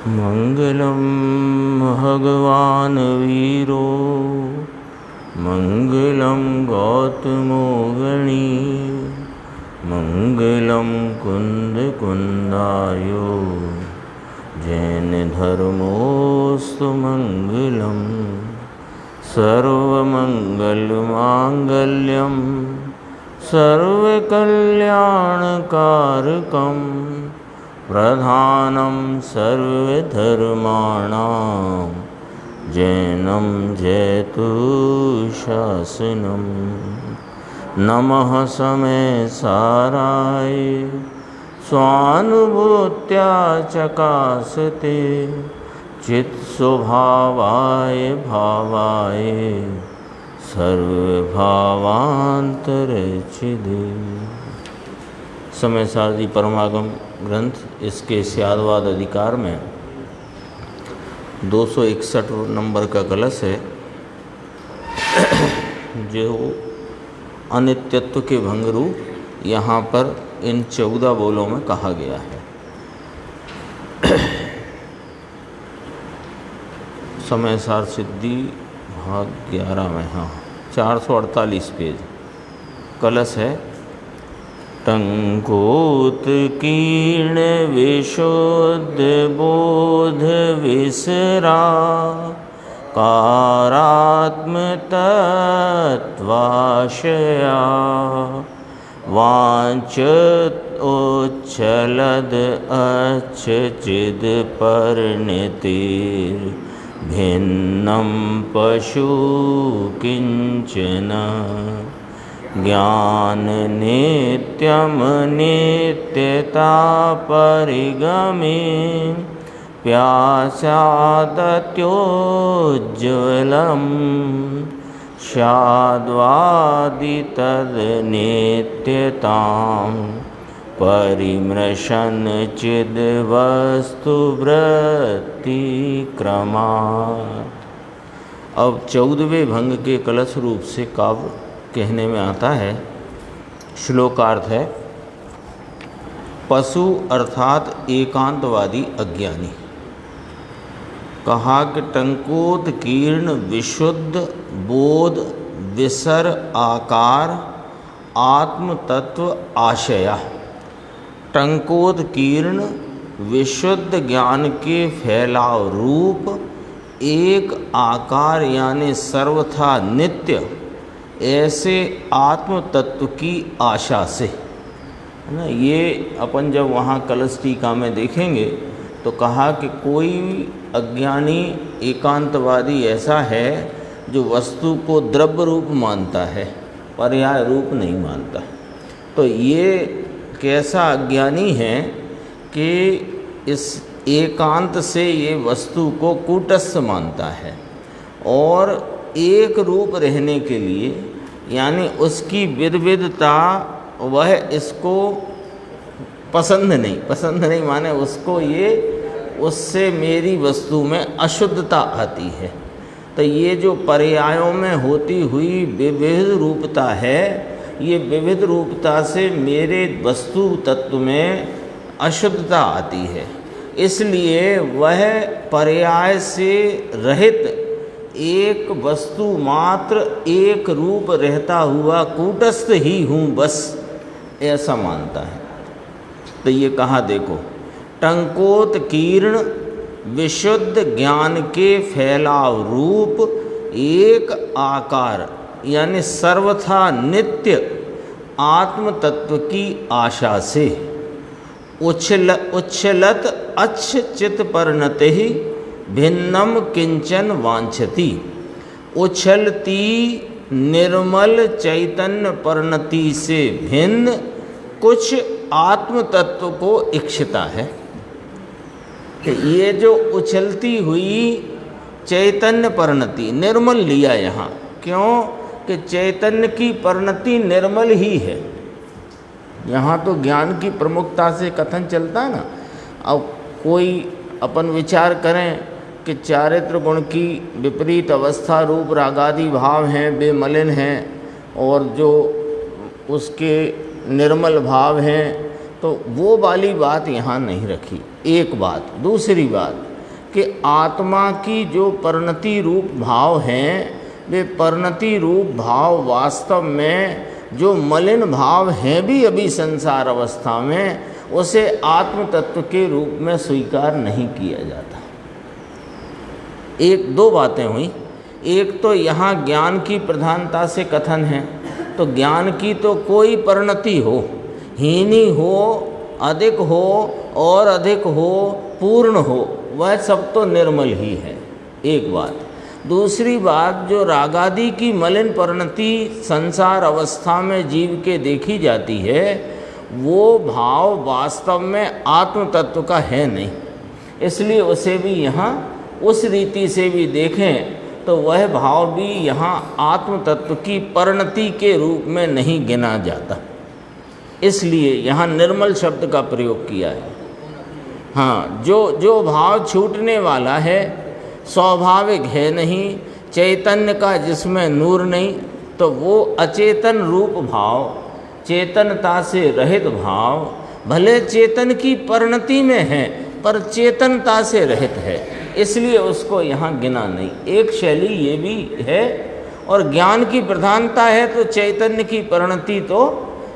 मंगलम भगवान वीरो मंगलम गौतमो गणी मंगलम कुंद कुंदायो जैन धर्मोस्तु मंगलम सर्वमंगलमांगल्यम सर्वकल्याणकारकं प्रधानं सर्वधर्माणां जैनं जयतु शासनं। नमः समय साराय स्वानुभूत्या चकासते चित्स्वभावाय भावाय सर्वभावांतरचिदे। समय सारथी परमागम ग्रंथ इसके स्यादवाद अधिकार में 261 नंबर का कलश है, जो अनित्यत्व के भंग रूप यहाँ पर इन 14 बोलों में कहा गया है। समय सार सिद्धि भाग 11 में, हाँ 448 पेज। कलश है टंकोत्कीर्ण विशुद्ध बोध विसरा कारात्म तत्वाशया वांछत उच्छलद अच्छचिद परिणतिर भिन्नं पशु किंचन ज्ञान नित्यम नित्यता परिगमे प्यासादत्योज्ज्वलं स्याद्वादि तद्नित्यतां परिमृशन चिद्वस्तु वृत्तिक्रमात्। अब 14वें भंग के कलश रूप से काव्य कहने में आता है। श्लोकार्थ है पशु अर्थात एकांतवादी अज्ञानी। कहा कि टंकोत्कीर्ण विशुद्ध बोध विसर आकार आत्म तत्व आशया। टंकोत्कीर्ण विशुद्ध ज्ञान के फैलाव रूप एक आकार यानी सर्वथा नित्य ऐसे आत्म तत्व की आशा से, है ना। ये अपन जब वहाँ कलश टीका में देखेंगे तो कहा कि कोई अज्ञानी एकांतवादी ऐसा है जो वस्तु को द्रव्य रूप मानता है, पर्याय रूप नहीं मानता। तो ये कैसा अज्ञानी है कि इस एकांत से ये वस्तु को कूटस्थ मानता है और एक रूप रहने के लिए यानी उसकी विविधता वह इसको पसंद नहीं माने उसको ये उससे मेरी वस्तु में अशुद्धता आती है। तो ये जो पर्यायों में होती हुई विविध रूपता है, ये विविध रूपता से मेरे वस्तु तत्व में अशुद्धता आती है, इसलिए वह पर्याय से रहित एक वस्तु मात्र एक रूप रहता हुआ कूटस्थ ही हूँ, बस ऐसा मानता है। तो ये कहा देखो टंकोत्कीर्ण विशुद्ध ज्ञान के फैलाव रूप एक आकार यानी सर्वथा नित्य आत्म तत्व की आशा से उच्छलत अच्छचित परिणति भिन्नम किंचन वांछति। उछलती निर्मल चैतन्य परिणति से भिन्न कुछ आत्म तत्व को इच्छता है। कि ये जो उछलती हुई चैतन्य परिणति निर्मल लिया यहाँ, क्यों कि चैतन्य की परिणति निर्मल ही है। यहाँ तो ज्ञान की प्रमुखता से कथन चलता है ना। अब कोई अपन विचार करें कि चारित्र गुण की विपरीत अवस्था रूप रागादि भाव हैं, वे मलिन हैं, और जो उसके निर्मल भाव हैं, तो वो वाली बात यहाँ नहीं रखी। एक बात। दूसरी बात, कि आत्मा की जो परिणति रूप भाव हैं, वे परिणति रूप भाव वास्तव में जो मलिन भाव हैं भी अभी संसार अवस्था में, उसे आत्म तत्व के रूप में स्वीकार नहीं किया जाता। एक दो बातें हुई। एक तो यहाँ ज्ञान की प्रधानता से कथन है, तो ज्ञान की तो कोई परिणति हो, हीनी हो, अधिक हो और अधिक हो, पूर्ण हो, वह सब तो निर्मल ही है, एक बात। दूसरी बात, जो रागादि की मलिन परिणति संसार अवस्था में जीव के देखी जाती है, वो भाव वास्तव में आत्म तत्व का है नहीं। इसलिए उसे भी यहाँ उस रीति से भी देखें तो वह भाव भी यहाँ आत्म तत्व की परिणति के रूप में नहीं गिना जाता। इसलिए यहाँ निर्मल शब्द का प्रयोग किया है। हाँ, जो भाव छूटने वाला है, स्वाभाविक है नहीं, चैतन्य का जिसमें नूर नहीं, तो वो अचेतन रूप भाव, चेतनता से रहित भाव, भले चेतन की परिणति में है पर चेतनता से रहित है, इसलिए उसको यहाँ गिना नहीं। एक शैली ये भी है। और ज्ञान की प्रधानता है तो चैतन्य की परिणति तो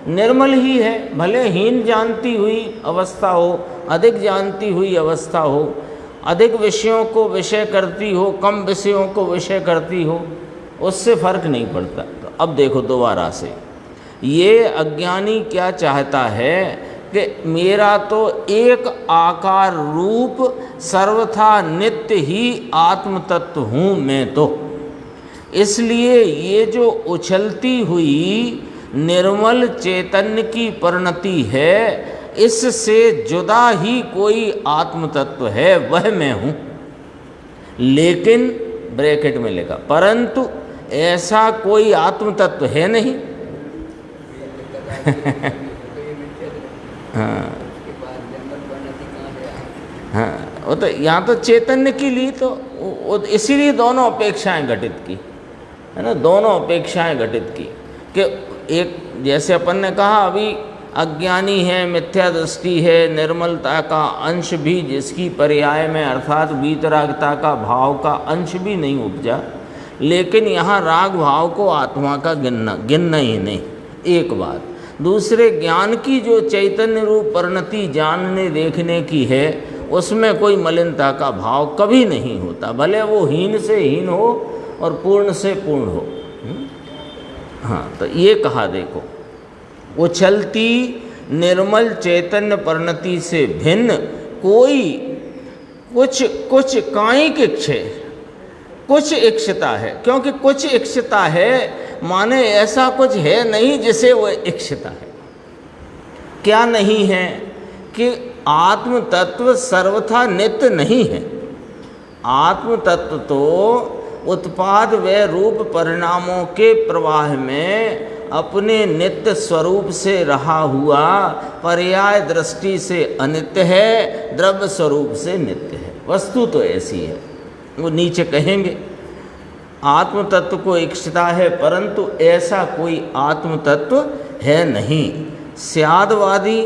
निर्मल ही है, भले हीन जानती हुई अवस्था हो, अधिक जानती हुई अवस्था हो, अधिक विषयों को विषय करती हो, कम विषयों को विषय करती हो, उससे फर्क नहीं पड़ता। तो अब देखो दोबारा से, ये अज्ञानी क्या चाहता है कि मेरा तो एक आकार रूप सर्वथा नित्य ही आत्म तत्व हूँ मैं तो, इसलिए ये जो उछलती हुई निर्मल चैतन्य की परिणति है, इससे जुदा ही कोई आत्म तत्व है, वह मैं हूँ। लेकिन ब्रैकेट में लिखा, परंतु ऐसा कोई आत्म तत्व है नहीं। हाँ, वो तो यहाँ तो चैतन्य के लिए तो इसीलिए दोनों अपेक्षाएं घटित की है ना, दोनों अपेक्षाएं घटित की कि एक, जैसे अपन ने कहा अभी अज्ञानी है, मिथ्या दृष्टि है, निर्मलता का अंश भी जिसकी पर्याय में अर्थात वीतरागता का भाव का अंश भी नहीं उपजा, लेकिन यहाँ राग भाव को आत्मा का गिनना ही नहीं, एक बात। दूसरे, ज्ञान की जो चैतन्य रूप परिणति जानने देखने की है, उसमें कोई मलिनता का भाव कभी नहीं होता, भले वो हीन से हीन हो और पूर्ण से पूर्ण हो। हाँ, तो ये कहा देखो, उछलती निर्मल चैतन्य परिणति से भिन्न कोई कुछ कायिक इच्छे, कुछ इच्छता है, क्योंकि कुछ इच्छता है माने ऐसा कुछ है नहीं जिसे वो इच्छता है। क्या नहीं है कि आत्म तत्व सर्वथा नित्य नहीं है। आत्म तत्व तो उत्पाद व रूप परिणामों के प्रवाह में अपने नित्य स्वरूप से रहा हुआ पर्याय दृष्टि से अनित्य है, द्रव्य स्वरूप से नित्य है। वस्तु तो ऐसी है, वो नीचे कहेंगे आत्म तत्व को इच्छता है, परंतु ऐसा कोई आत्म तत्व है नहीं। स्यादवादी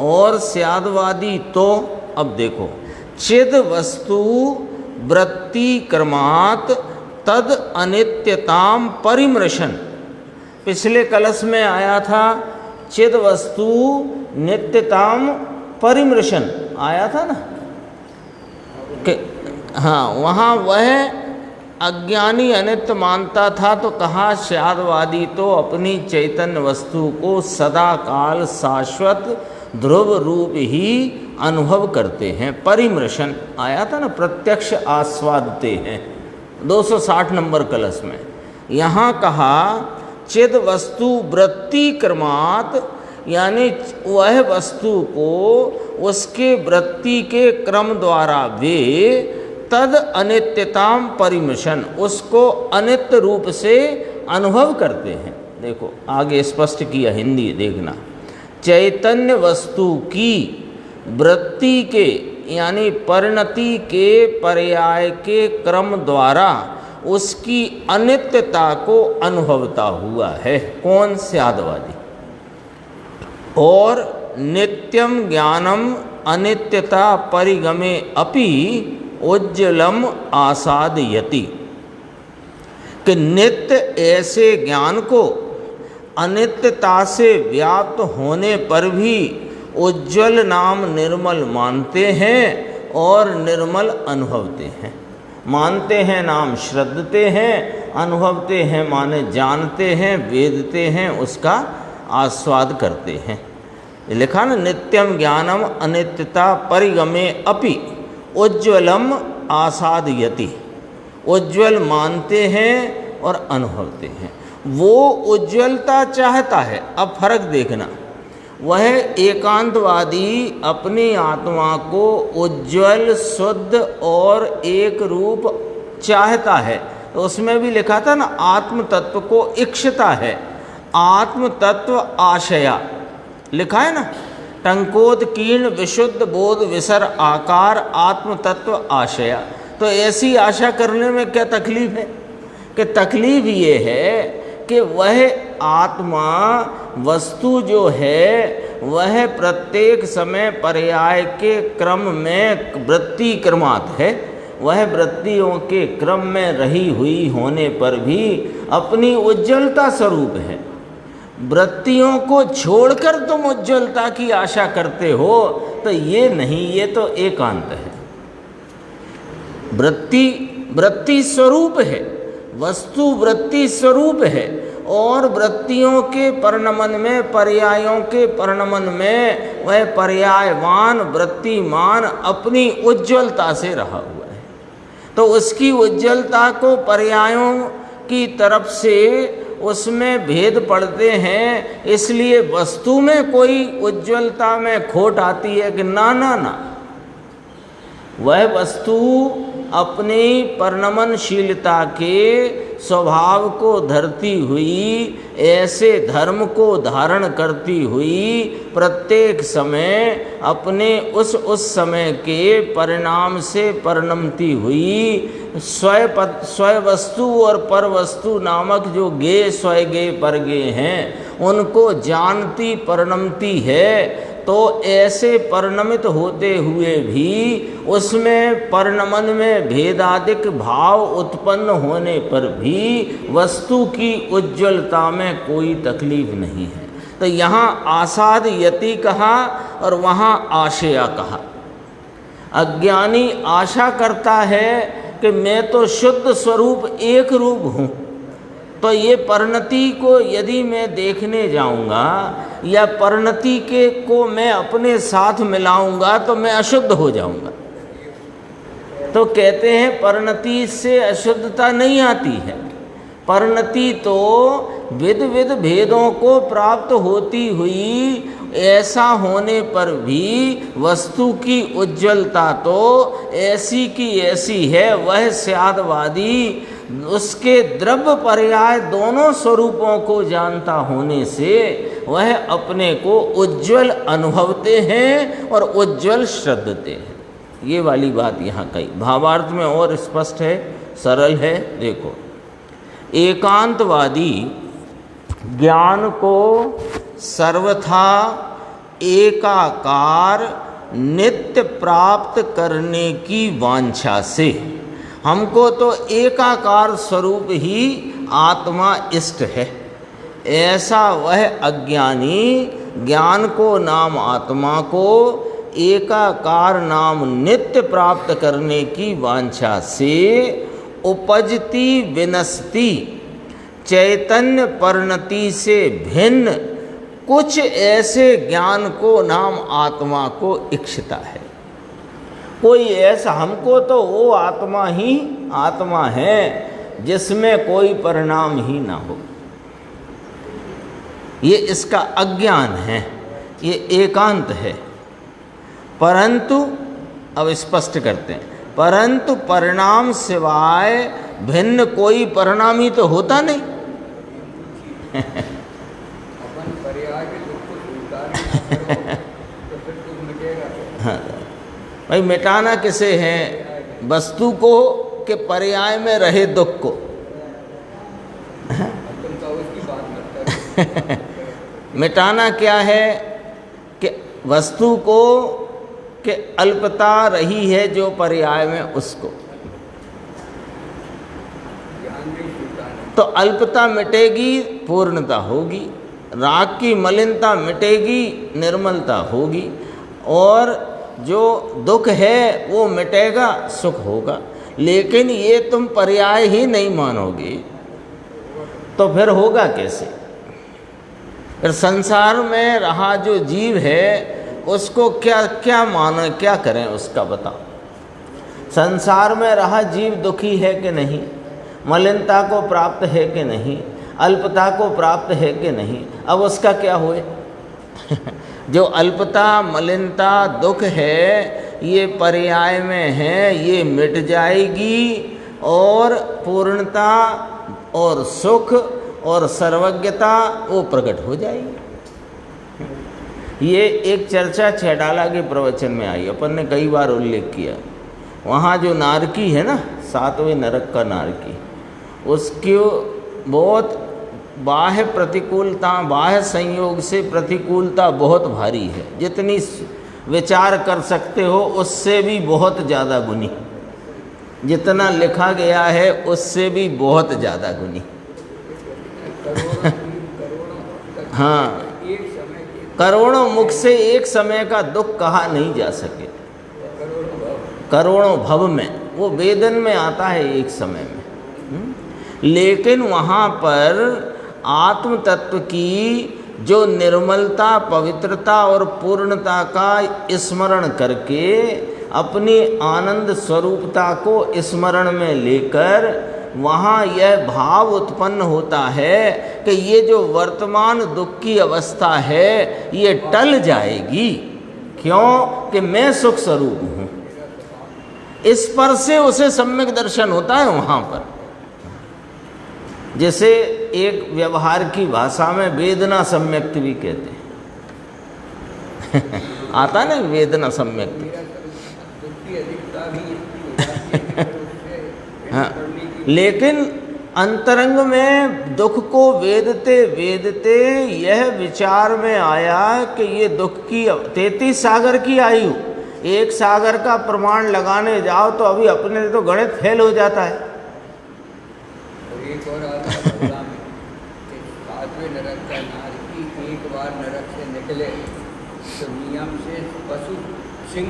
और स्यादवादी तो, अब देखो, चिद वस्तु वृत्ति क्रमात् तद अनित्यताम परिमृशन, पिछले कलश में आया था चिद वस्तु नित्यताम परिमृशन आया था ना कि हाँ, वहाँ वह अज्ञानी अनित्य मानता था, तो कहा स्यादवादी तो अपनी चैतन्य वस्तु को सदा काल शाश्वत ध्रुव रूप ही अनुभव करते हैं। परिमृशन आया था ना, प्रत्यक्ष आस्वादते हैं 260 नंबर कलश में। यहाँ कहा चिद वस्तु वृत्ति क्रमात्, यानी वह वस्तु को उसके वृत्ति के क्रम द्वारा वे तद अनित्यताम परिमृशन, उसको अनित्य रूप से अनुभव करते हैं। देखो आगे स्पष्ट किया, हिंदी देखना, चैतन्य वस्तु की वृत्ति के यानी परिणति के पर्याय के क्रम द्वारा उसकी अनित्यता को अनुभवता हुआ है। कौन? स्यादवादी। और नित्यम ज्ञानम अनित्यता परिगमे अपि, उज्ज्वलम आसादयति, कि नित्य ऐसे ज्ञान को अनित्यता से व्याप्त होने पर भी उज्ज्वल नाम निर्मल मानते हैं और निर्मल अनुभवते हैं। मानते हैं नाम श्रद्धते हैं, अनुभवते हैं माने जानते हैं, वेदते हैं, उसका आस्वाद करते हैं। लिखा ना, नित्यम ज्ञानम अनित्यता परिगमे अपि उज्ज्वलम आसादयति, उज्ज्वल मानते हैं और अनुभवते हैं। वो उज्ज्वलता चाहता है। अब फर्क देखना, वह एकांतवादी अपनी आत्मा को उज्ज्वल, शुद्ध और एक रूप चाहता है। तो उसमें भी लिखा था ना, आत्म तत्व को इच्छता है, आत्म तत्व आशया, लिखा है ना, टंकोत्कीर्ण विशुद्ध बोध विसर आकार आत्म तत्व आशया। तो ऐसी आशा करने में क्या तकलीफ है? कि तकलीफ ये है कि वह आत्मा वस्तु जो है वह प्रत्येक समय पर्याय के क्रम में वृत्ति क्रमात् है। वह वृत्तियों के क्रम में रही हुई होने पर भी अपनी उज्ज्वलता स्वरूप है। वृत्तियों को छोड़कर तुम उज्ज्वलता की आशा करते हो तो ये नहीं, ये तो एकांत है। वृत्ति स्वरूप है, वस्तु वृत्ति स्वरूप है, और वृत्तियों के परिणमन में, पर्यायों के परिणमन में वह पर्यायवान वृत्तिमान अपनी उज्ज्वलता से रहा हुआ है। तो उसकी उज्ज्वलता को पर्यायों की तरफ से उसमें भेद पड़ते हैं, इसलिए वस्तु में कोई उज्ज्वलता में खोट आती है कि ना ना ना, वह वस्तु अपनी परिणमनशीलता के स्वभाव को धरती हुई, ऐसे धर्म को धारण करती हुई, प्रत्येक समय अपने उस समय के परिणाम से परिणमती हुई, स्वय वस्तु और पर वस्तु नामक जो गे स्वय गे पर गे हैं उनको जानती परिणमती है। तो ऐसे परिणमित होते हुए भी उसमें परिणमन में भेदादिक भाव उत्पन्न होने पर भी वस्तु की उज्ज्वलता में कोई तकलीफ नहीं है। तो यहाँ आसादयति कहा और वहाँ आशया कहा। अज्ञानी आशा करता है कि मैं तो शुद्ध स्वरूप एक रूप हूँ, तो ये परिणति को यदि मैं देखने जाऊंगा या परिणति के को मैं अपने साथ मिलाऊंगा तो मैं अशुद्ध हो जाऊंगा। तो कहते हैं परिणति से अशुद्धता नहीं आती है। परिणति तो विध विध भेदों को प्राप्त होती हुई, ऐसा होने पर भी वस्तु की उज्ज्वलता तो ऐसी की ऐसी है। वह स्यादवादी उसके द्रव्य पर्याय दोनों स्वरूपों को जानता होने से वह अपने को उज्ज्वल अनुभवते हैं और उज्ज्वल श्रद्धते हैं। ये वाली बात यहाँ कही। भावार्थ में और स्पष्ट है, सरल है। देखो, एकांतवादी ज्ञान को सर्वथा एकाकार नित्य प्राप्त करने की वांछा से, हमको तो एकाकार स्वरूप ही आत्मा इष्ट है, ऐसा वह अज्ञानी ज्ञान को नाम आत्मा को एकाकार नाम नित्य प्राप्त करने की वांछा से उपजती विनस्ती चैतन्य परिणति से भिन्न कुछ ऐसे ज्ञान को नाम आत्मा को इच्छता है। कोई ऐसा, हमको तो वो आत्मा ही आत्मा है जिसमें कोई परिणाम ही ना हो। ये इसका अज्ञान है, ये एकांत है। परंतु अब स्पष्ट करते हैं, परंतु परिणाम सिवाय भिन्न कोई परिणाम ही तो होता नहीं। अपन पर्याय के दुख को स्वीकार नहीं करो तो फिर दुख मिटेगा। हाँ भाई, मिटाना किसे है? वस्तु को के पर्याय में रहे दुख को। अपन तो उसकी बात करता है। मिटाना क्या है कि वस्तु को कि अल्पता रही है जो पर्याय में उसको, ज्ञान नहीं स्वीकार। तो अल्पता मिटेगी, पूर्णता होगी। राग की मलिनता मिटेगी, निर्मलता होगी। और जो दुख है वो मिटेगा, सुख होगा। लेकिन ये तुम पर्याय ही नहीं मानोगे तो फिर होगा कैसे? फिर संसार में रहा जो जीव है उसको क्या क्या मानो, क्या करें उसका बताओ। संसार में रहा जीव दुखी है कि नहीं, मलिनता को प्राप्त है कि नहीं, अल्पता को प्राप्त है कि नहीं, अब उसका क्या होए? जो अल्पता मलिनता दुख है ये पर्याय में है, ये मिट जाएगी और पूर्णता और सुख और सर्वज्ञता वो प्रकट हो जाएगी। ये एक चर्चा छैठाला के प्रवचन में आई, अपन ने कई बार उल्लेख किया। वहाँ जो नारकी है ना, 7वें नरक का नारकी, उसकी बहुत बाह्य प्रतिकूलता, बाह्य संयोग से प्रतिकूलता बहुत भारी है। जितनी विचार कर सकते हो उससे भी बहुत ज़्यादा गुनी, जितना लिखा गया है उससे भी बहुत ज़्यादा गुनी। हाँ, करोड़ों मुख से एक समय का दुख कहा नहीं जा सके। करोड़ों भव में, वो वेदन में आता है एक समय में। लेकिन वहाँ पर आत्म तत्व की जो निर्मलता, पवित्रता और पूर्णता का स्मरण करके अपनी आनंद स्वरूपता को स्मरण में लेकर वहाँ यह भाव उत्पन्न होता है कि ये जो वर्तमान दुख की अवस्था है ये टल जाएगी। क्यों? कि मैं सुख स्वरूप हूँ। इस पर से उसे सम्यक दर्शन होता है वहाँ पर। जैसे एक व्यवहार की भाषा में वेदना सम्यक्ति भी कहते हैं। आता ना वेदना सम्यक्ति। हाँ, लेकिन अंतरंग में दुख को वेदते वेदते यह विचार में आया कि ये दुख की 33 सागर की आयु, एक सागर का प्रमाण लगाने जाओ तो अभी अपने तो गणित फेल हो जाता है। एक और आता है में 7वें नरक का नारकी एक बार नरक से निकले तो नियम से पशु सिंह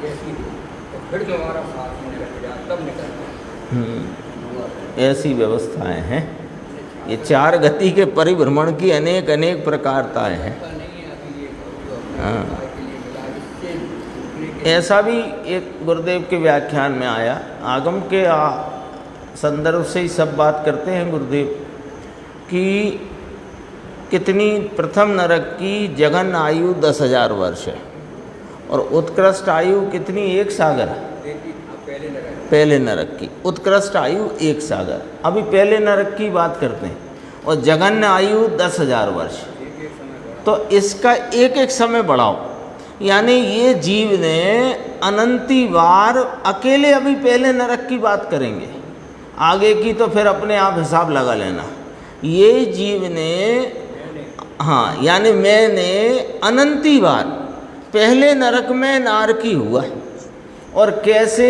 जैसी हो, तो फिर दोबारा 7वें नरक जा तब निकलता। ऐसी व्यवस्थाएं हैं। ये 4 गति के परिभ्रमण की अनेक अनेक प्रकारताएं हैं। हाँ, ऐसा भी एक गुरुदेव के व्याख्यान में आया। आगम के संदर्भ से ही सब बात करते हैं गुरुदेव कि कितनी प्रथम नरक की जघन आयु 10,000 वर्ष है और उत्कृष्ट आयु कितनी, 1 सागर। पहले नरक की उत्कृष्ट आयु 1 सागर। अभी पहले नरक की बात करते हैं और जघन्य आयु 10,000 वर्ष। तो इसका एक एक समय बढ़ाओ, यानी ये जीव ने अनंती बार अकेले, अभी पहले नरक की बात करेंगे, आगे की तो फिर अपने आप हिसाब लगा लेना। ये जीव ने, हाँ, यानी मैंने अनंती बार पहले नरक में नारकी हुआ। और कैसे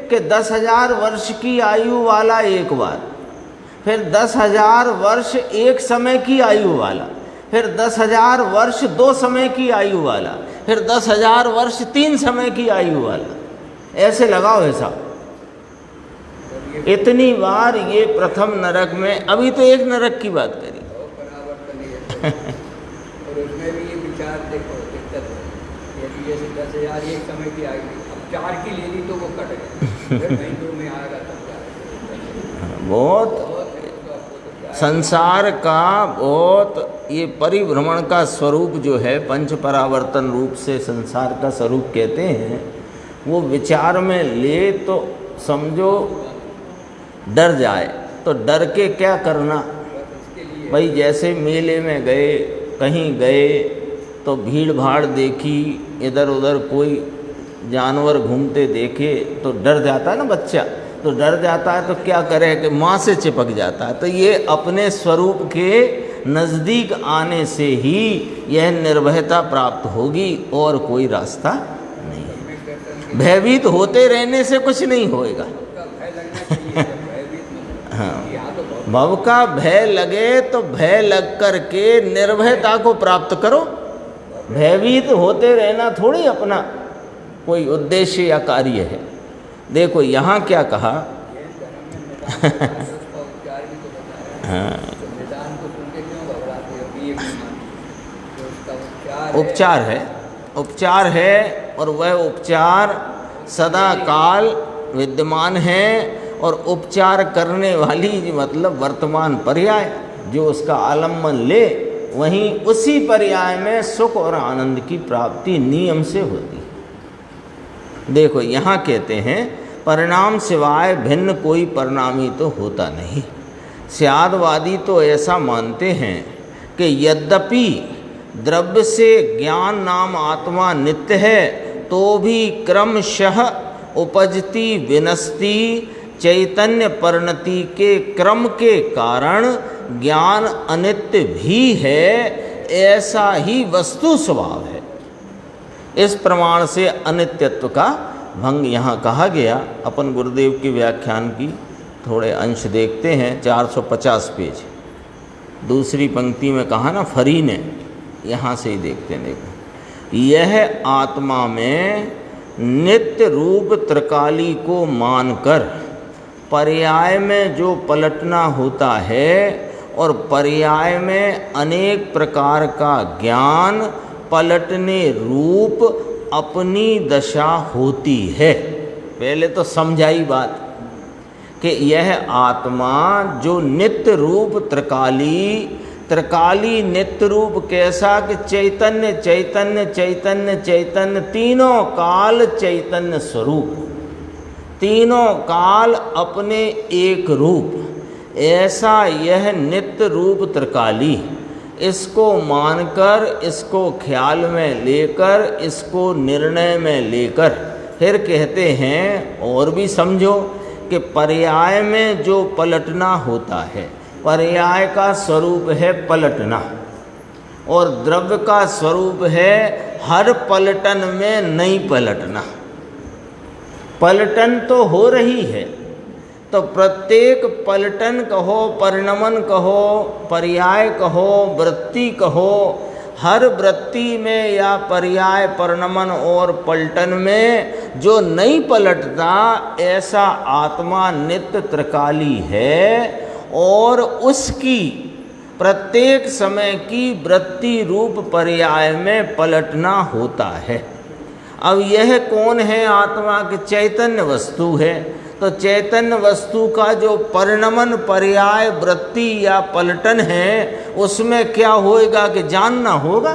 कि 10,000 वर्ष की आयु वाला एक बार, फिर 10,000 वर्ष एक समय की आयु वाला, फिर 10,000 वर्ष 2 समय की आयु वाला, फिर 10,000 वर्ष 3 समय की आयु वाला। ऐसे लगाओ हिसाब। इतनी बार ये प्रथम नरक में, अभी तो एक नरक की बात करी। और उसमें भी ये विचार देखो दिक्कत है, यदि जैसे 10,000 एक समय की आयु, अब 4 की ले ली तो वो कट गए, फिर महीनों में आएगा तब जाएगा। बहुत संसार का बहुत ये परिभ्रमण का स्वरूप जो है, पंच परावर्तन रूप से संसार का स्वरूप कहते हैं, वो विचार में ले तो समझो डर जाए। तो डर के क्या करना भाई, जैसे मेले में गए, कहीं गए तो भीड़ भाड़ देखी, इधर उधर कोई जानवर घूमते देखे तो डर जाता है ना बच्चा, तो डर जाता है तो क्या करे कि माँ से चिपक जाता है। तो ये अपने स्वरूप के नज़दीक आने से ही यह निर्भयता प्राप्त होगी और कोई रास्ता नहीं है। भयभीत होते रहने से कुछ नहीं होएगा। उसका भय लगना चाहिए, जब भयभीत मतलब हाँ, यहाँ तो बहुत भव का भय लगे तो भय लग कर के निर्भयता को प्राप्त करो। भयभीत होते रहना थोड़ी अपना कोई उद्देश्य या कार्य है। देखो यहाँ क्या कहा। जैन धर्म में निदान है, उसका उपचार भी तो बताया। हाँ, तो निदान को सुन के क्यों घबराते हो कि ये बीमारी, तो उसका उपचार है, उपचार है, और वह उपचार सदा काल विद्यमान है। और उपचार करने वाली मतलब वर्तमान पर्याय जो उसका आलम्बन ले, वहीं उसी पर्याय में सुख और आनंद की प्राप्ति नियम से होती है। देखो यहाँ कहते हैं परिणाम सिवाय भिन्न कोई परिणामी तो होता नहीं। स्यादवादी तो ऐसा मानते हैं कि यद्यपि द्रव्य से ज्ञान नाम आत्मा नित्य है, तो भी क्रमशः उपजती विनस्ती चैतन्य परिणति के क्रम के कारण ज्ञान अनित्य भी है, ऐसा ही वस्तु स्वभाव है। इस प्रमाण से अनित्यत्व का भंग यहाँ कहा गया। अपन गुरुदेव की व्याख्यान की थोड़े अंश देखते हैं। 450 पेज दूसरी पंक्ति में कहा ना फरी ने, यहाँ से ही देखते हैं। देखो, यह आत्मा में नित्य रूप त्रिकाली को मानकर पर्याय में जो पलटना होता है, और पर्याय में अनेक प्रकार का ज्ञान पलटने रूप अपनी दशा होती है। पहले तो समझाई बात कि यह आत्मा जो नित्य रूप त्रिकाली नित्य रूप कैसा कि चैतन्य चैतन्य चैतन्य चैतन्य, तीनों काल चैतन्य स्वरूप, तीनों काल अपने एक रूप, ऐसा यह नित्य रूप त्रिकाली, इसको मानकर, इसको ख्याल में लेकर, इसको निर्णय में लेकर फिर कहते हैं और भी समझो कि पर्याय में जो पलटना होता है, पर्याय का स्वरूप है पलटना, और द्रव्य का स्वरूप है हर पलटन में नहीं पलटना। पलटन तो हो रही है, तो प्रत्येक पलटन कहो, परिणमन कहो, पर्याय कहो, वृत्ति कहो, हर वृत्ति में या पर्याय परिणमन और पलटन में जो नहीं पलटता, ऐसा आत्मा नित्य त्रिकाली है, और उसकी प्रत्येक समय की वृत्ति रूप पर्याय में पलटना होता है। अब यह कौन है आत्मा की? चैतन्य वस्तु है। तो चैतन्य वस्तु का जो परिणमन पर्याय वृत्ति या पलटन है, उसमें क्या होएगा कि जानना होगा।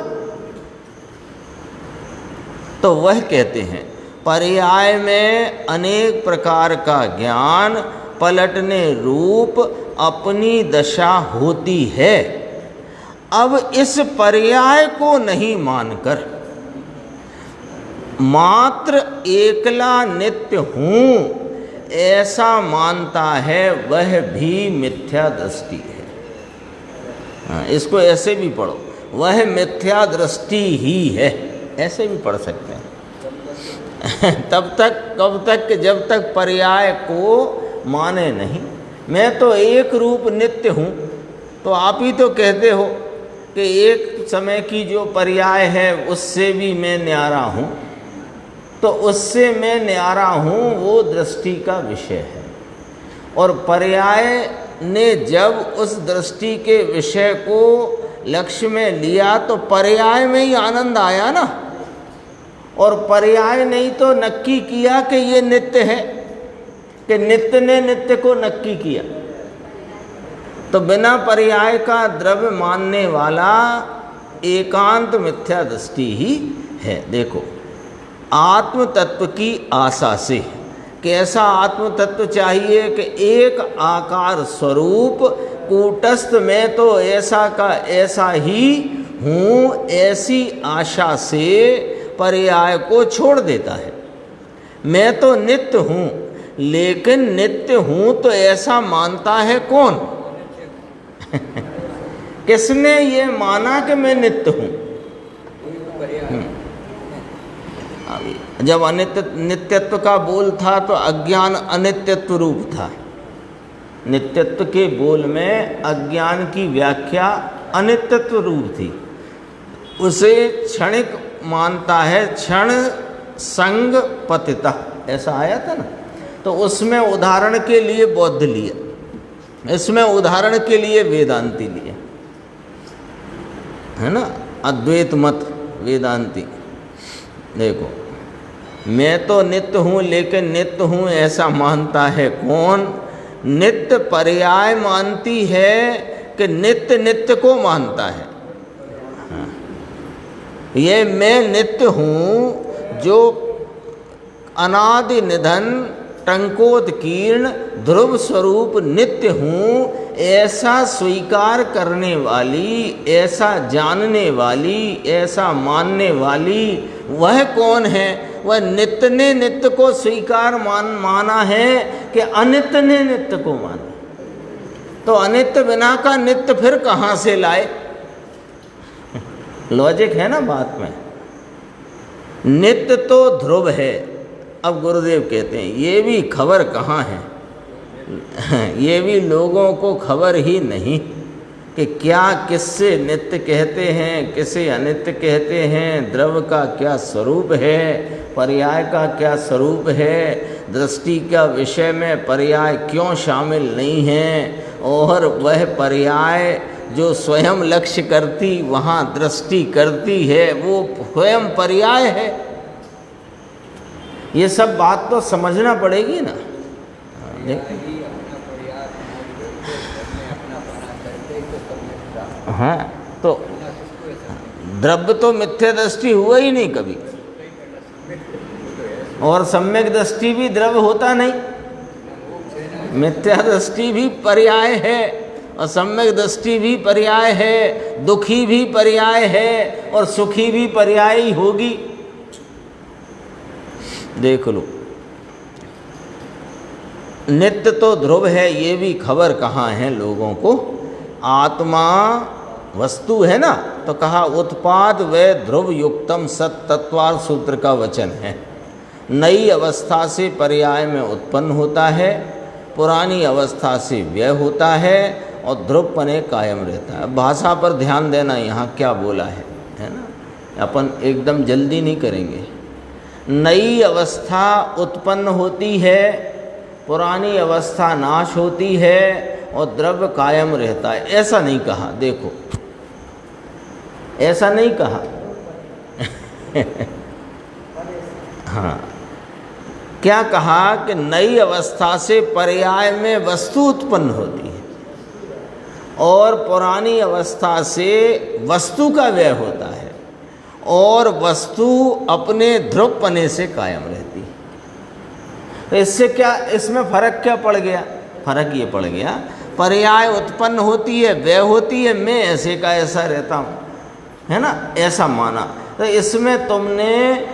तो वह कहते हैं पर्याय में अनेक प्रकार का ज्ञान पलटने रूप अपनी दशा होती है। अब इस पर्याय को नहीं मानकर मात्र एकला नित्य हूँ ऐसा मानता है, वह भी मिथ्या दृष्टि है। हाँ, इसको ऐसे भी पढ़ो, वह मिथ्या दृष्टि ही है, ऐसे भी पढ़ सकते हैं। तब तक कब तक कि जब तक पर्याय को माने नहीं। मैं तो एक रूप नित्य हूँ, तो आप ही तो कहते हो कि एक समय की जो पर्याय है उससे भी मैं न्यारा हूँ, तो उससे मैं न्यारा हूँ वो दृष्टि का विषय है। और पर्याय ने जब उस दृष्टि के विषय को लक्ष्य में लिया, तो पर्याय में ही आनंद आया ना। और पर्याय नहीं तो नक्की किया कि ये नित्य है, कि नित्य ने नित्य को नक्की किया। तो बिना पर्याय का द्रव्य मानने वाला एकांत मिथ्या दृष्टि ही है। देखो, आत्म तत्व की आशा से, कैसा आत्म तत्व चाहिए कि एक आकार स्वरूप कूटस्थ में तो ऐसा का ऐसा ही हूँ, ऐसी आशा से पर्याय को छोड़ देता है। मैं तो नित्य हूँ, लेकिन नित्य हूँ तो ऐसा मानता है कौन? किसने ये माना कि मैं नित्य हूँ? पर्याय अभी जब नित्यत्व का बोल था तो अज्ञान अनित्यत्व रूप था। नित्यत्व के बोल में अज्ञान की व्याख्या अनित्यत्व रूप थी। उसे क्षणिक मानता है, क्षण संग पतिता, ऐसा आया था ना। तो उसमें उदाहरण के लिए बौद्ध लिया, इसमें उदाहरण के लिए वेदांती लिया, है ना। अद्वैत मत वेदांती। देखो, मैं तो नित्य हूँ लेकिन नित्य हूँ ऐसा मानता है कौन? नित्य पर्याय मानती है कि नित्य नित्य को मानता है। हाँ। ये मैं नित्य हूँ जो अनादि निधन टंकोत्कीर्ण ध्रुव स्वरूप नित्य हूँ, ऐसा स्वीकार करने वाली, ऐसा जानने वाली, ऐसा मानने वाली वह कौन है? वह नित्य ने नित्य को स्वीकार माना है कि अनित्य ने नित्य को माना। तो अनित्य बिना का नित्य फिर कहाँ से लाए? लॉजिक है ना बात में। नित्य तो ध्रुव है। अब गुरुदेव कहते हैं ये भी खबर कहाँ है, ये भी लोगों को खबर ही नहीं कि क्या किससे नित्य कहते हैं, किसे अनित्य कहते हैं, द्रव का क्या स्वरूप है, पर्याय का क्या स्वरूप है, दृष्टि का विषय में पर्याय क्यों शामिल नहीं है, और वह पर्याय जो स्वयं लक्ष्य करती वहाँ दृष्टि करती है वो स्वयं पर्याय है। ये सब बात तो समझना पड़ेगी ना। हाँ, तो द्रव्य तो मिथ्या दृष्टि हुआ ही नहीं कभी, और सम्यक दृष्टि भी द्रव्य होता नहीं। मिथ्या दृष्टि भी पर्याय है और सम्यक दृष्टि भी पर्याय है, दुखी भी पर्याय है और सुखी भी पर्याय ही होगी। देख लो, नित्य तो ध्रुव है, ये भी खबर कहाँ है लोगों को। आत्मा वस्तु है ना, तो कहा उत्पाद व ध्रुव युक्तम सत तत्वार सूत्र का वचन है। नई अवस्था से पर्याय में उत्पन्न होता है, पुरानी अवस्था से व्यय होता है और ध्रुवपने कायम रहता है। भाषा पर ध्यान देना, यहाँ क्या बोला है ना। अपन एकदम जल्दी नहीं करेंगे। नई अवस्था उत्पन्न होती है, पुरानी अवस्था नाश होती है और द्रव्य कायम रहता है, ऐसा नहीं कहा। देखो, ऐसा नहीं कहा। हाँ, क्या कहा कि नई अवस्था से पर्याय में वस्तु उत्पन्न होती है और पुरानी अवस्था से वस्तु का व्यय होता है और वस्तु अपने ध्रुवपने से कायम रहती है। तो इससे क्या, इसमें फर्क क्या पड़ गया? फर्क ये पड़ गया, पर्याय उत्पन्न होती है, व्यय होती है, मैं ऐसे का ऐसा रहता हूँ, है ना, ऐसा माना। तो इसमें तुमने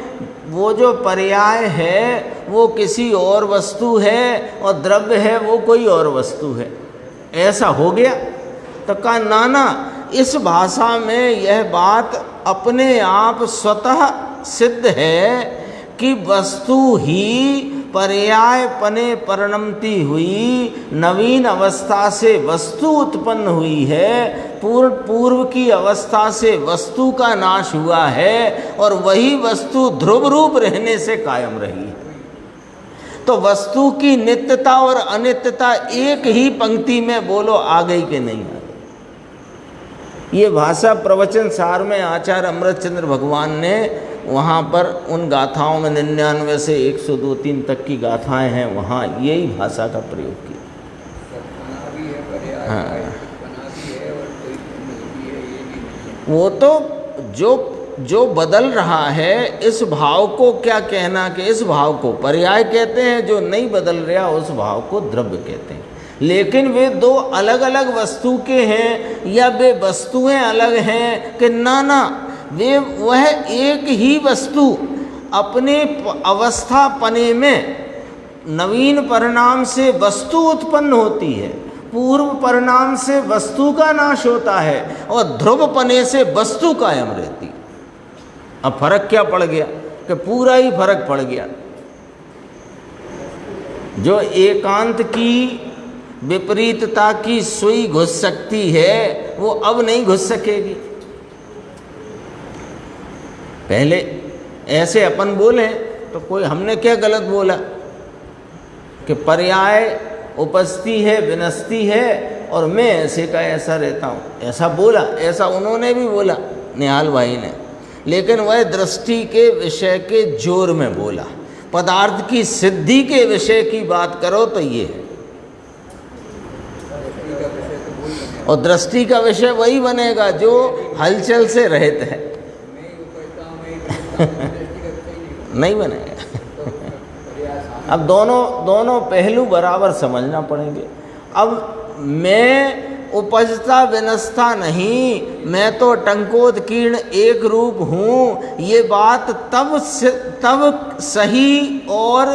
वो जो पर्याय है वो किसी और वस्तु है और द्रव्य है वो कोई और वस्तु है, ऐसा हो गया। तो कहा ना ना, इस भाषा में यह बात अपने आप स्वतः सिद्ध है कि वस्तु ही पर्याय पने परिणमती हुई, नवीन अवस्था से वस्तु उत्पन्न हुई है, पूर्व की अवस्था से वस्तु का नाश हुआ है और वही वस्तु ध्रुव रूप रहने से कायम रही है। तो वस्तु की नित्यता और अनित्यता एक ही पंक्ति में बोलो, आ गई कि नहीं आ गई? ये भाषा प्रवचन सार में आचार्य अमृतचंद्र भगवान ने वहाँ पर उन गाथाओं में 99 से 102-3 तक की गाथाएं हैं, वहाँ यही भाषा का प्रयोग किया। हाँ, वो तो जो बदल रहा है, इस भाव को क्या कहना कि इस भाव को पर्याय कहते हैं, जो नहीं बदल रहा उस भाव को द्रव्य कहते हैं। लेकिन वे दो अलग अलग वस्तु के हैं या वे वस्तुएं अलग हैं कि ना, वे वह एक ही वस्तु अपने अवस्था पने में नवीन परिणाम से वस्तु उत्पन्न होती है, पूर्व परिणाम से वस्तु का नाश होता है और ध्रुव पने से वस्तु कायम रहती है। अब फर्क क्या पड़ गया कि पूरा ही फर्क पड़ गया। जो एकांत की विपरीतता की सुई घुस सकती है वो अब नहीं घुस सकेगी। पहले ऐसे अपन बोले तो कोई हमने क्या गलत बोला कि पर्याय उपस्थिति है विनस्ती है और मैं ऐसे का ऐसा रहता हूँ, ऐसा बोला, ऐसा उन्होंने भी बोला निहाल भाई ने, लेकिन वह दृष्टि के विषय के जोर में बोला। पदार्थ की सिद्धि के विषय की बात करो तो ये है, और दृष्टि का विषय वही बनेगा जो हलचल से रहित है। नहीं बनेगा। अब दोनों पहलू बराबर समझना पड़ेंगे। अब मैं उपजता विनस्ता नहीं, मैं तो टंकोत्कीर्ण एक रूप हूँ, ये बात तब सही और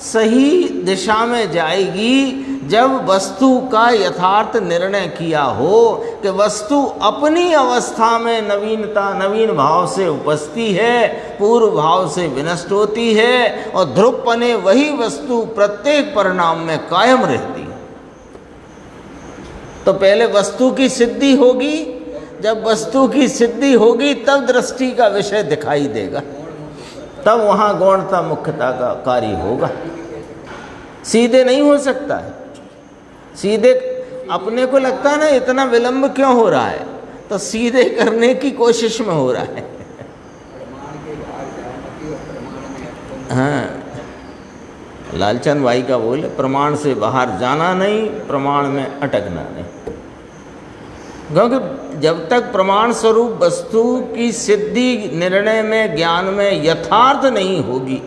सही दिशा में जाएगी जब वस्तु का यथार्थ निर्णय किया हो कि वस्तु अपनी अवस्था में नवीन भाव से उपजती है, पूर्व भाव से विनष्ट होती है, और ध्रुवपने वही वस्तु प्रत्येक परिणाम में कायम रहती है। तो पहले वस्तु की सिद्धि होगी, जब वस्तु की सिद्धि होगी तब दृष्टि का विषय दिखाई देगा, तब वहाँ गौणता मुख्यता का कार्य होगा। सीधे नहीं हो सकता है। सीधे अपने को लगता है ना इतना विलंब क्यों हो रहा है, तो सीधे करने की कोशिश में हो रहा है। हाँ, लालचंद भाई का बोले प्रमाण से बाहर जाना नहीं, प्रमाण में अटकना नहीं। क्योंकि जब तक प्रमाण स्वरूप वस्तु की सिद्धि निर्णय में ज्ञान में यथार्थ नहीं होगी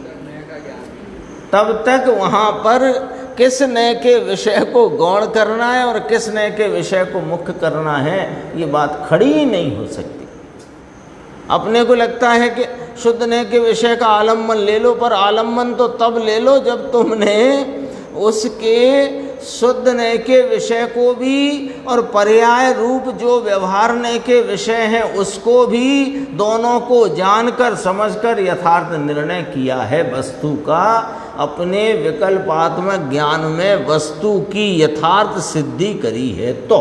तब तक वहाँ पर किस नए के विषय को गौण करना है और किस नए के विषय को मुख्य करना है, ये बात खड़ी ही नहीं हो सकती। अपने को लगता है कि शुद्ध नए के विषय का आलम्बन ले लो, पर आलम्बन तो तब ले लो जब तुमने उसके शुद्ध नए के विषय को भी और पर्याय रूप जो व्यवहार नए के विषय हैं उसको भी, दोनों को जानकर समझकर यथार्थ निर्णय किया है वस्तु का। अपने विकल्पात्मक ज्ञान में वस्तु की यथार्थ सिद्धि करी है तो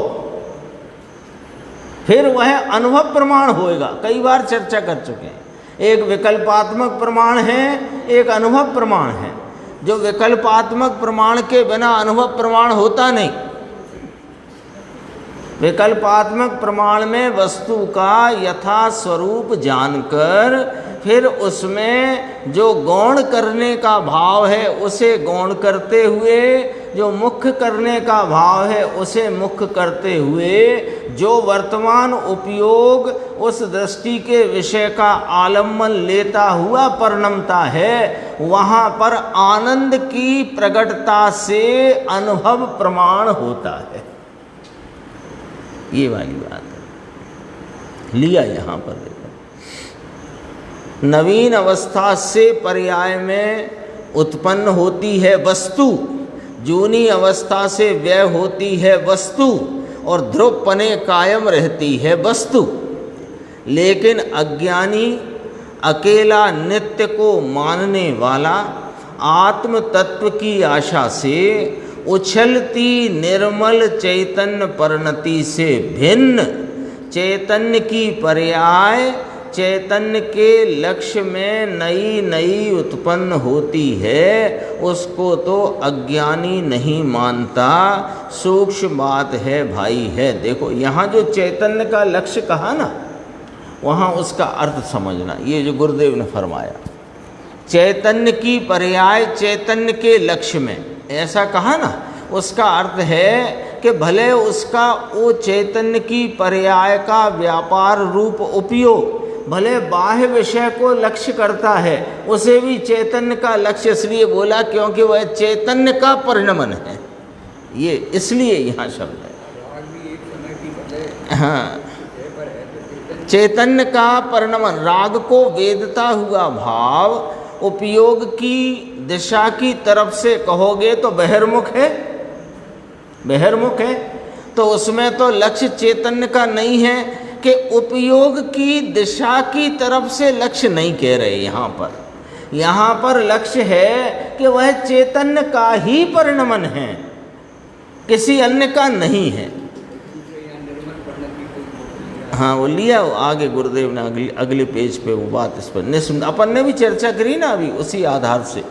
फिर वह अनुभव प्रमाण होएगा। कई बार चर्चा कर चुके हैं, एक विकल्पात्मक प्रमाण है, एक अनुभव प्रमाण है। जो विकल्पात्मक प्रमाण के बिना अनुभव प्रमाण होता नहीं। विकल्पात्मक प्रमाण में वस्तु का यथा स्वरूप जानकर फिर उसमें जो गौण करने का भाव है उसे गौण करते हुए, जो मुख्य करने का भाव है उसे मुख्य करते हुए, जो वर्तमान उपयोग उस दृष्टि के विषय का आलम्बन लेता हुआ परिणमता है, वहाँ पर आनंद की प्रकटता से अनुभव प्रमाण होता है। ये वाली बात है। लिया यहाँ पर देखो, नवीन अवस्था से पर्याय में उत्पन्न होती है वस्तु, जूनी अवस्था से व्यय होती है वस्तु, और ध्रुवपने कायम रहती है वस्तु। लेकिन अज्ञानी अकेला नित्य को मानने वाला आत्म तत्व की आशा से उछलती निर्मल चैतन्य परिणति से भिन्न चैतन्य की पर्याय चैतन्य के लक्ष्य में नई नई उत्पन्न होती है, उसको तो अज्ञानी नहीं मानता। सूक्ष्म बात है भाई है। देखो यहाँ जो चैतन्य का लक्ष्य कहा ना, वहाँ उसका अर्थ समझना। ये जो गुरुदेव ने फरमाया चैतन्य की पर्याय चैतन्य के लक्ष्य में, ऐसा कहा ना, उसका अर्थ है कि भले उसका वो चैतन्य की पर्याय का व्यापार रूप उपयोग भले बाह्य विषय को लक्ष्य करता है, उसे भी चैतन्य का लक्ष्य इसलिए बोला क्योंकि वह चैतन्य का परिणमन है। ये इसलिए यहाँ शब्द है। हाँ, चैतन्य का परिणमन, राग को वेदता हुआ भाव उपयोग की दिशा की तरफ से कहोगे तो बहिर्मुख है, बहिर्मुख है। तो उसमें तो लक्ष्य चैतन्य का नहीं है कि उपयोग की दिशा की तरफ से लक्ष्य नहीं कह रहे यहाँ पर। यहाँ पर लक्ष्य है कि वह चैतन्य का ही परिणमन है, किसी अन्य का नहीं है। यहाँ निर्मल परिणति को हाँ वो लिया, वो आगे गुरुदेव ने अगले पेज पे वो बात इस पर अपन ने भी चर्चा करी ना अभी उसी आधार से।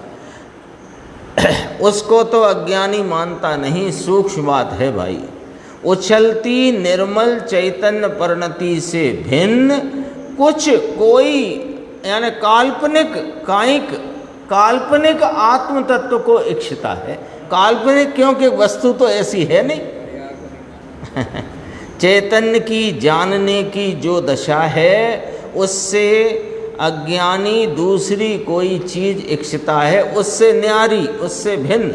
उसको तो अज्ञानी मानता नहीं, सूक्ष्म बात है भाई। उछलती निर्मल चैतन्य परिणति से भिन्न कुछ कोई यानी काल्पनिक आत्म तत्व को इच्छता है। काल्पनिक क्योंकि वस्तु तो ऐसी है नहीं। चैतन्य की जानने की जो दशा है उससे अज्ञानी दूसरी कोई चीज़ इच्छता है, उससे न्यारी, उससे भिन्न।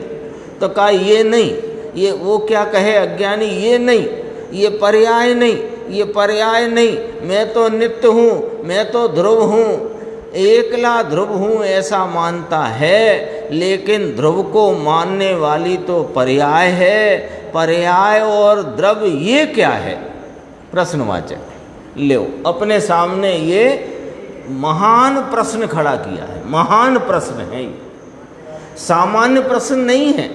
तो कहा ये नहीं, ये वो क्या कहे अज्ञानी, ये नहीं, ये पर्याय नहीं, ये पर्याय नहीं, मैं तो नित्य हूँ, मैं तो ध्रुव हूँ, एकला ध्रुव हूँ ऐसा मानता है। लेकिन ध्रुव को मानने वाली तो पर्याय है। पर्याय और द्रव ये क्या है? प्रश्नवाचक। लो अपने सामने ये महान प्रश्न खड़ा किया है, महान प्रश्न है ये, सामान्य प्रश्न नहीं है।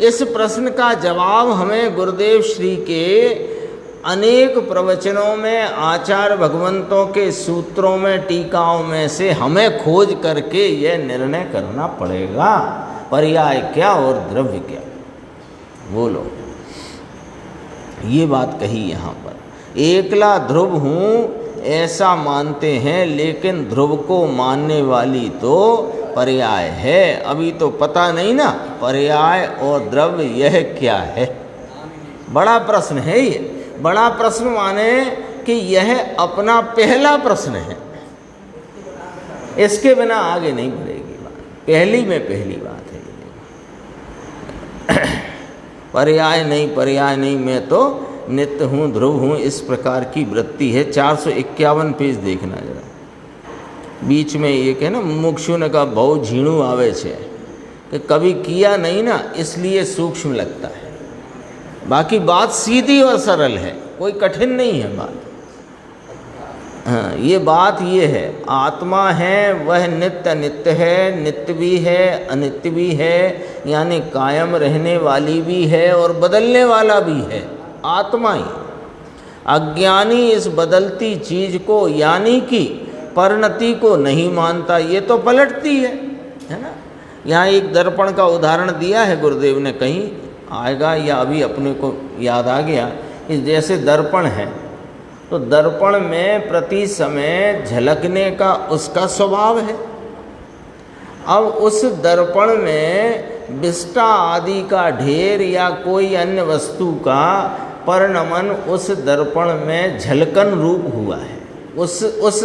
इस प्रश्न का जवाब हमें गुरुदेव श्री के अनेक प्रवचनों में, आचार्य भगवंतों के सूत्रों में, टीकाओं में से हमें खोज करके यह निर्णय करना पड़ेगा, पर्याय क्या और द्रव्य क्या। बोलो, ये बात कही यहाँ पर। एकला ध्रुव हूँ ऐसा मानते हैं, लेकिन ध्रुव को मानने वाली तो पर्याय है। अभी तो पता नहीं ना पर्याय और द्रव्य यह क्या है। बड़ा प्रश्न है ये, बड़ा प्रश्न माने कि यह अपना पहला प्रश्न है, इसके बिना आगे नहीं बढ़ेगी बात। पहली में पहली बात है ये। पर्याय नहीं, पर्याय नहीं, मैं तो नित्य हूँ, ध्रुव हूँ, इस प्रकार की वृत्ति है। 451 पेज देखना जरा। बीच में एक है ना, मुमुक्षु ने कहा बहु झीणु आवे छे, कि कभी किया नहीं ना इसलिए सूक्ष्म लगता है। बाकी बात सीधी और सरल है, कोई कठिन नहीं है बात। हाँ, ये बात ये है, आत्मा है वह नित्य अनित्य है, नित्य भी है अनित्य भी है, यानी कायम रहने वाली भी है और बदलने वाला भी है, आत्मा ही। अज्ञानी इस बदलती चीज को यानी कि परिणति को नहीं मानता, ये तो पलटती है ना। यहाँ एक दर्पण का उदाहरण दिया है गुरुदेव ने, कहीं आएगा या अभी अपने को याद आ गया कि जैसे दर्पण है तो दर्पण में प्रति समय झलकने का उसका स्वभाव है। अब उस दर्पण में विष्टा आदि का ढेर या कोई अन्य वस्तु का परिणमन उस दर्पण में झलकन रूप हुआ है, उस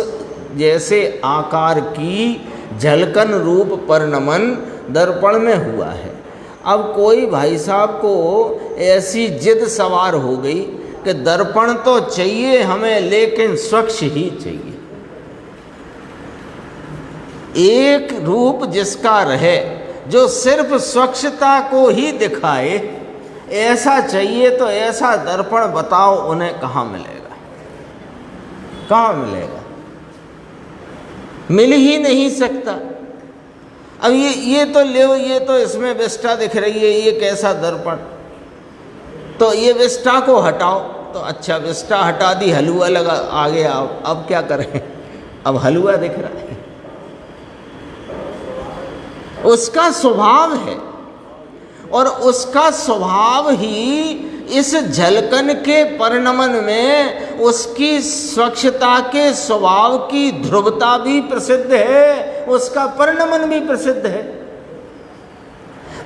जैसे आकार की झलकन रूप परिणमन दर्पण में हुआ है। अब कोई भाई साहब को ऐसी जिद सवार हो गई कि दर्पण तो चाहिए हमें, लेकिन स्वच्छ ही चाहिए, एक रूप जिसका रहे, जो सिर्फ स्वच्छता को ही दिखाए, ऐसा चाहिए। तो ऐसा दर्पण बताओ उन्हें कहाँ मिलेगा? कहाँ मिलेगा? मिल ही नहीं सकता। अब ये तो ले, ये तो इसमें विष्ठा दिख रही है, ये कैसा दर्पण? तो ये विष्ठा को हटाओ। तो अच्छा विष्ठा हटा दी, हलवा लगा, आगे आओ, अब क्या करें? अब हलवा दिख रहा है, उसका स्वभाव है, और उसका स्वभाव ही इस झलकन के परिणमन में उसकी स्वच्छता के स्वभाव की ध्रुवता भी प्रसिद्ध है, उसका परिणमन भी प्रसिद्ध है।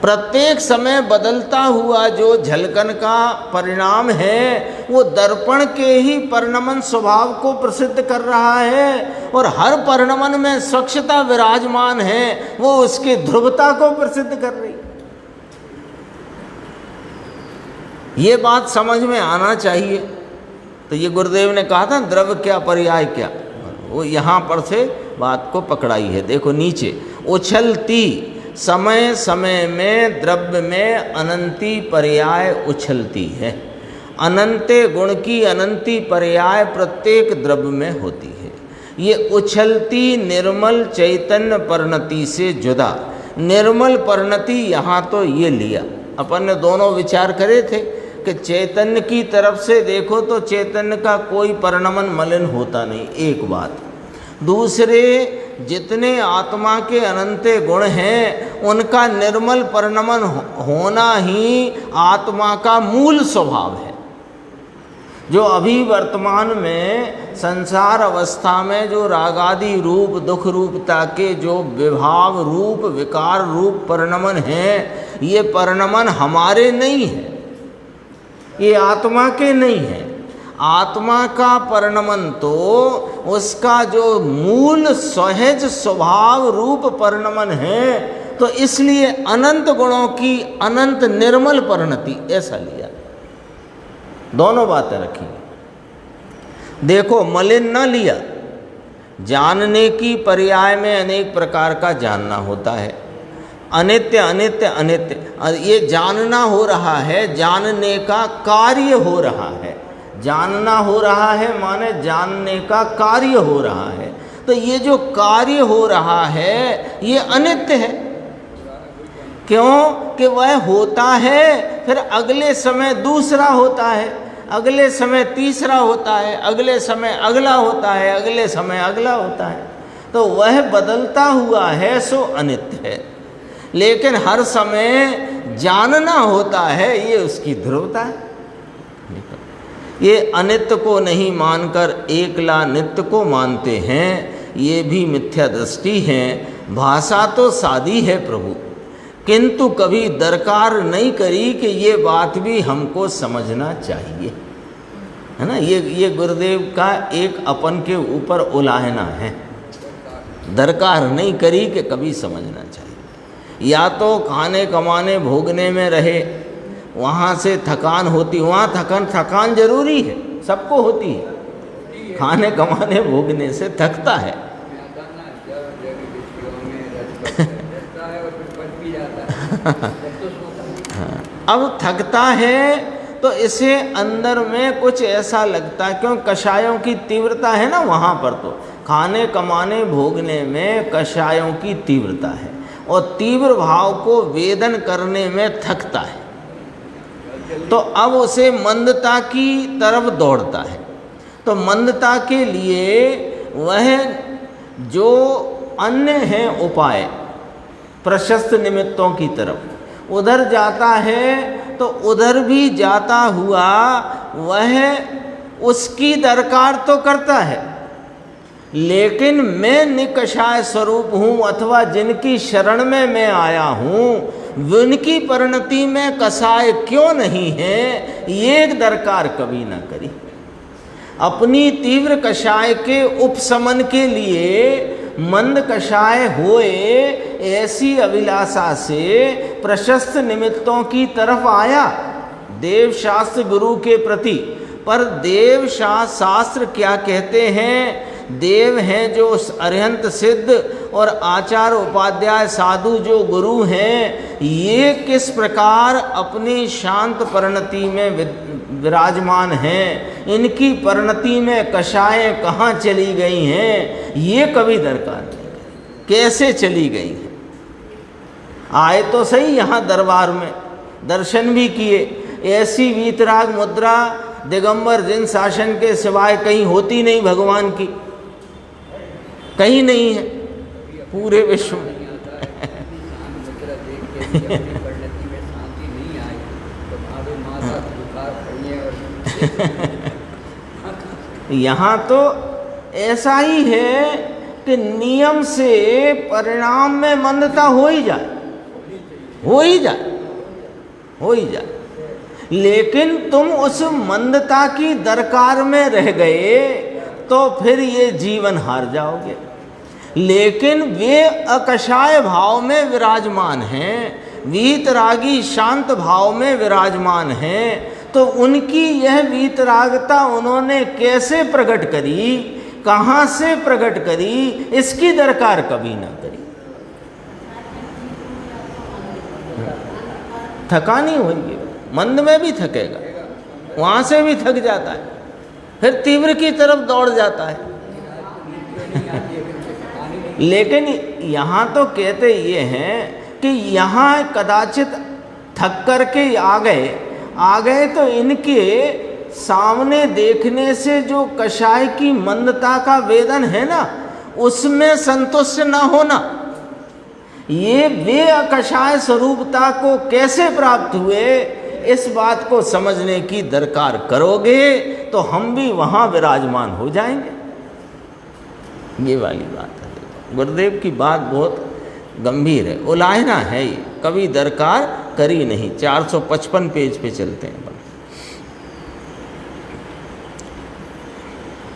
प्रत्येक समय बदलता हुआ जो झलकन का परिणाम है वो दर्पण के ही परिणमन स्वभाव को प्रसिद्ध कर रहा है, और हर परिणमन में स्वच्छता विराजमान है, वो उसकी ध्रुवता को प्रसिद्ध कर रही है। ये बात समझ में आना चाहिए। तो ये गुरुदेव ने कहा था द्रव्य क्या पर्याय क्या, वो यहाँ पर से बात को पकड़ाई है। देखो नीचे, उछलती समय समय में द्रव्य में अनंती पर्याय उछलती है। अनंते गुण की अनंती पर्याय प्रत्येक द्रव्य में होती है। ये उछलती निर्मल चैतन्य परिणति से जुदा। निर्मल परिणति यहाँ तो ये लिया, अपन ने दोनों विचार करे थे कि चैतन्य की तरफ से देखो तो चैतन्य का कोई परिणमन मलिन होता नहीं, एक बात। दूसरे, जितने आत्मा के अनंत गुण हैं उनका निर्मल परिणमन होना ही आत्मा का मूल स्वभाव है। जो अभी वर्तमान में संसार अवस्था में जो रागादि रूप दुख रूपता के जो विभाव रूप विकार रूप परिणमन हैं, ये परिणमन हमारे नहीं है, ये आत्मा के नहीं है। आत्मा का परिणमन तो उसका जो मूल सहज स्वभाव रूप परिणमन है, तो इसलिए अनंत गुणों की अनंत निर्मल परिणति ऐसा लिया। दोनों बातें रखी। देखो, मलिन न लिया। जानने की पर्याय में अनेक प्रकार का जानना होता है। अनित्य अनित्य अनित्य, ये जानना हो रहा है, जानने का कार्य हो रहा है। जानना हो रहा है माने जानने का कार्य हो रहा है। तो ये जो कार्य हो रहा है ये अनित्य है। क्यों? कि वह होता है, फिर अगले समय दूसरा होता है, अगले समय तीसरा होता है, अगले समय अगला होता है, अगले समय अगला होता है। तो वह बदलता हुआ है, सो अनित्य है। लेकिन हर समय जानना होता है, ये उसकी ध्रुवता है। ये अनित्य को नहीं मानकर एकला नित्य को मानते हैं, ये भी मिथ्या दृष्टि है। भाषा तो सादी है प्रभु, किंतु कभी दरकार नहीं करी कि ये बात भी हमको समझना चाहिए, है ना। ये गुरुदेव का एक अपन के ऊपर उलाहना है। दरकार नहीं करी कि कभी समझना चाहिए। या तो खाने कमाने भोगने में रहे, वहाँ से थकान होती, वहाँ थकान जरूरी है, सबको होती है। खाने कमाने भोगने से थकता है। अब थकता है तो इसे अंदर में कुछ ऐसा लगता है, क्यों? कषायों की तीव्रता है ना वहाँ पर। तो खाने कमाने भोगने में कषायों की तीव्रता है, और तीव्र भाव को वेदन करने में थकता है। तो अब उसे मंदता की तरफ दौड़ता है। तो मंदता के लिए वह जो अन्य हैं उपाय प्रशस्त निमित्तों की तरफ उधर जाता है, तो उधर भी जाता हुआ वह उसकी दरकार तो करता है, लेकिन मैं निकषाय स्वरूप हूँ, अथवा जिनकी शरण में मैं आया हूँ उनकी परिणति में कषाय क्यों नहीं है, ये दरकार कभी ना करी। अपनी तीव्र कषाय के उपशमन के लिए मंद कषाय होए ऐसी अभिलाषा से प्रशस्त निमित्तों की तरफ आया देव शास्त्र गुरु के प्रति। पर देव शास्त्र क्या कहते हैं? देव हैं जो अरिहंत सिद्ध और आचार्य उपाध्याय साधु जो गुरु हैं, ये किस प्रकार अपनी शांत परिणति में विराजमान हैं, इनकी परिणति में कषायें कहाँ चली गई हैं, ये कभी दरकार नहीं, कैसे चली गई हैं। आए तो सही यहाँ दरबार में, दर्शन भी किए। ऐसी वीतराग मुद्रा दिगंबर जिन शासन के सिवाय कहीं होती नहीं, भगवान की कहीं नहीं है पूरे विश्व में। यहाँ तो ऐसा ही है कि नियम से परिणाम में मंदता हो ही जाए, हो ही जाए, हो ही जाए। लेकिन तुम उस मंदता की दरकार में रह गए तो फिर ये जीवन हार जाओगे। लेकिन वे अकषाय भाव में विराजमान हैं, वीतरागी शांत भाव में विराजमान हैं, तो उनकी यह वीतरागता उन्होंने कैसे प्रकट करी, कहाँ से प्रकट करी, इसकी दरकार कभी ना करी। थकानी होगी, मंद में भी थकेगा, वहाँ से भी थक जाता है, फिर तीव्र की तरफ दौड़ जाता है। लेकिन यहाँ तो कहते ये हैं कि यहाँ कदाचित थक कर के आ गए तो इनके सामने देखने से जो कषाय की मंदता का वेदन है ना, उसमें संतुष्ट न होना, ये वे अकषाय स्वरूपता को कैसे प्राप्त हुए, इस बात को समझने की दरकार करोगे तो हम भी वहाँ विराजमान हो जाएंगे। ये वाली बात है। गुरुदेव की बात बहुत गंभीर है, उलाहना है, ये कभी दरकार करी नहीं। 455 पेज पे चलते हैं।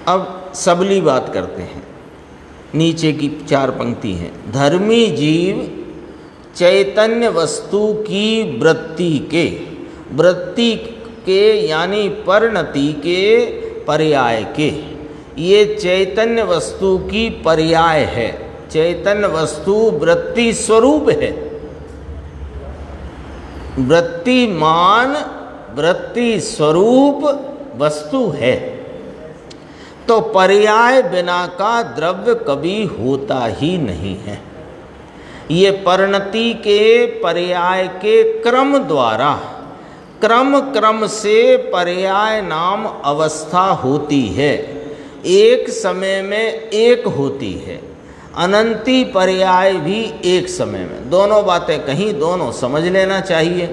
अब सबली बात करते हैं। नीचे की 4 पंक्ति हैं। धर्मी जीव चैतन्य वस्तु की वृत्ति के यानी परिणति के पर्याय के, ये चैतन्य वस्तु की पर्याय है। चैतन्य वस्तु वृत्ति स्वरूप है, वृत्तिमान वृत्ति स्वरूप वस्तु है। तो पर्याय बिना का द्रव्य कभी होता ही नहीं है। ये परिणति के पर्याय के क्रम द्वारा क्रम से पर्याय नाम अवस्था होती है। एक समय में एक होती है, अनंती पर्याय भी एक समय में। दोनों बातें कहीं, दोनों समझ लेना चाहिए।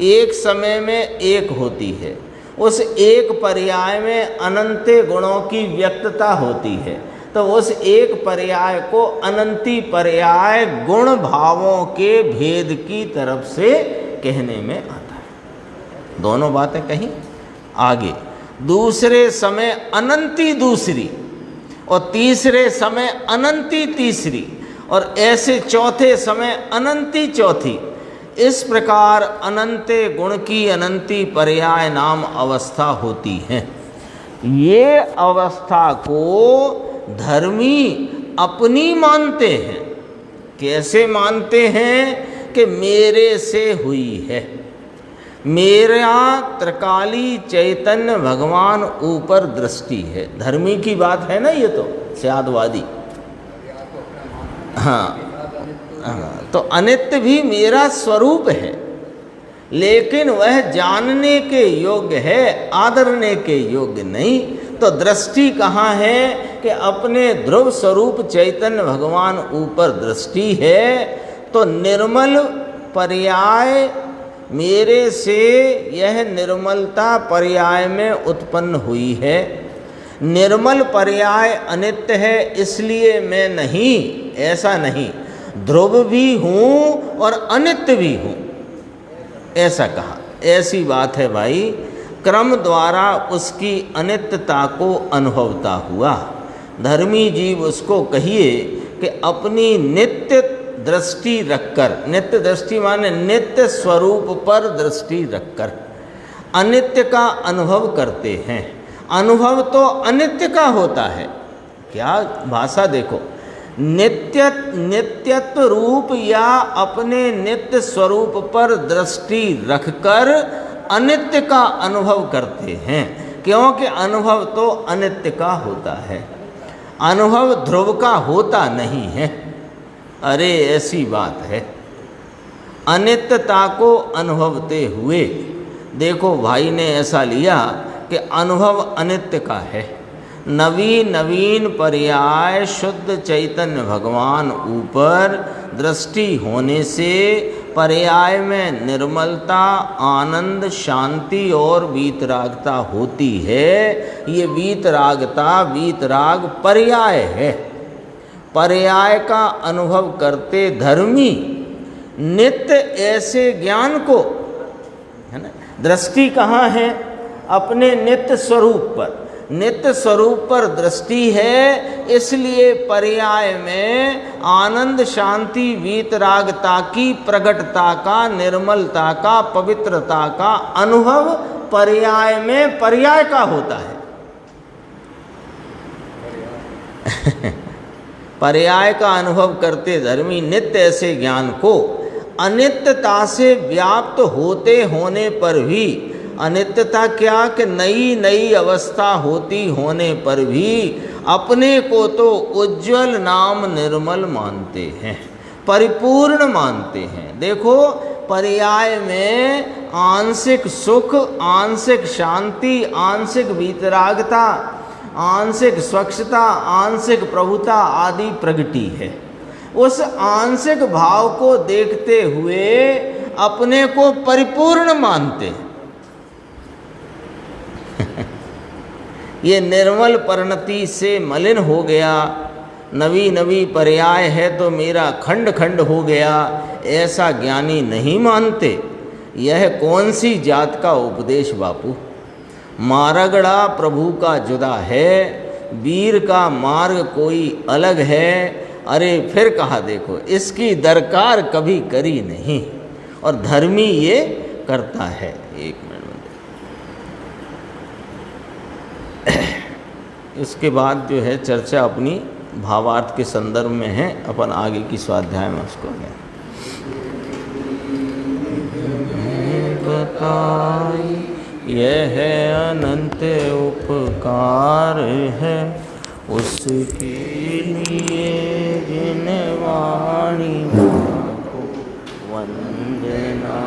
एक समय में एक होती है, उस एक पर्याय में अनंत गुणों की व्यक्तता होती है, तो उस एक पर्याय को अनंती पर्याय गुण भावों के भेद की तरफ से कहने में आता है। दोनों बातें कहीं। आगे दूसरे समय अनंती दूसरी, और तीसरे समय अनंती तीसरी, और ऐसे चौथे समय अनंती चौथी। इस प्रकार अनंते गुण की अनंती पर्याय नाम अवस्था होती है। ये अवस्था को धर्मी अपनी मानते हैं। कैसे मानते हैं कि मेरे से हुई है, मेरा त्रिकाली चैतन्य भगवान ऊपर दृष्टि है। धर्मी की बात है ना ये, तो स्यादवादी। हाँ, तो अनित्य भी मेरा स्वरूप है, लेकिन वह जानने के योग्य है, आदरने के योग्य नहीं। तो दृष्टि कहाँ है कि अपने ध्रुव स्वरूप चैतन्य भगवान ऊपर दृष्टि है। तो निर्मल पर्याय मेरे से, यह निर्मलता पर्याय में उत्पन्न हुई है। निर्मल पर्याय अनित्य है, इसलिए मैं नहीं, ऐसा नहीं। ध्रुव भी हूँ और अनित्य भी हूँ, ऐसा कहा। ऐसी बात है भाई। क्रम द्वारा उसकी अनित्यता को अनुभवता हुआ धर्मी जीव उसको कहिए कि अपनी नित्य दृष्टि रखकर, नित्य दृष्टि माने नित्य स्वरूप पर दृष्टि रखकर अनित्य का अनुभव करते हैं। अनुभव तो अनित्य का होता है। क्या भाषा देखो, नित्यत्व रूप या अपने नित्य स्वरूप पर दृष्टि रखकर अनित्य का अनुभव करते हैं, क्योंकि अनुभव तो अनित्य का होता है, अनुभव ध्रुव का होता नहीं है। अरे ऐसी बात है। अनित्यता को अनुभवते हुए देखो भाई ने ऐसा लिया कि अनुभव अनित्य का है। नवीन पर्याय शुद्ध चैतन्य भगवान ऊपर दृष्टि होने से पर्याय में निर्मलता, आनंद, शांति और वीतरागता होती है। ये वीतरागता, वीतराग पर्याय है। पर्याय का अनुभव करते धर्मी नित्य ऐसे ज्ञान को, है ना, दृष्टि कहाँ है? अपने नित्य स्वरूप पर। नित्य स्वरूप पर दृष्टि है, इसलिए पर्याय में आनंद, शांति, वीतरागता की प्रगटता का, निर्मलता का, पवित्रता का अनुभव पर्याय में पर्याय का होता है। पर्याय का अनुभव करते धर्मी नित्य ऐसे ज्ञान को अनित्यता से व्याप्त होते होने पर भी अनित्यता क्या कि नई नई अवस्था होती होने पर भी अपने को तो उज्ज्वल नाम निर्मल मानते हैं, परिपूर्ण मानते हैं। देखो पर्याय में आंशिक सुख, आंशिक शांति, आंशिक वीतरागता, आंशिक स्वच्छता, आंशिक प्रभुता आदि प्रगति है। उस आंशिक भाव को देखते हुए अपने को परिपूर्ण मानते हैं। ये निर्मल परिणति से मलिन हो गया, नवी नवी पर्याय है तो मेरा खंड खंड हो गया, ऐसा ज्ञानी नहीं मानते। यह कौन सी जात का उपदेश बापू? मारगड़ा प्रभु का जुदा है, वीर का मार्ग कोई अलग है। अरे फिर कहा देखो, इसकी दरकार कभी करी नहीं और धर्मी ये करता है। एक मिनट में इसके बाद जो है चर्चा अपनी भावार्थ के संदर्भ में है, अपन आगे की स्वाध्याय में उसको लें। बताई यह अनंत उपकार है उसके लिए जिन वाणी को वंदना।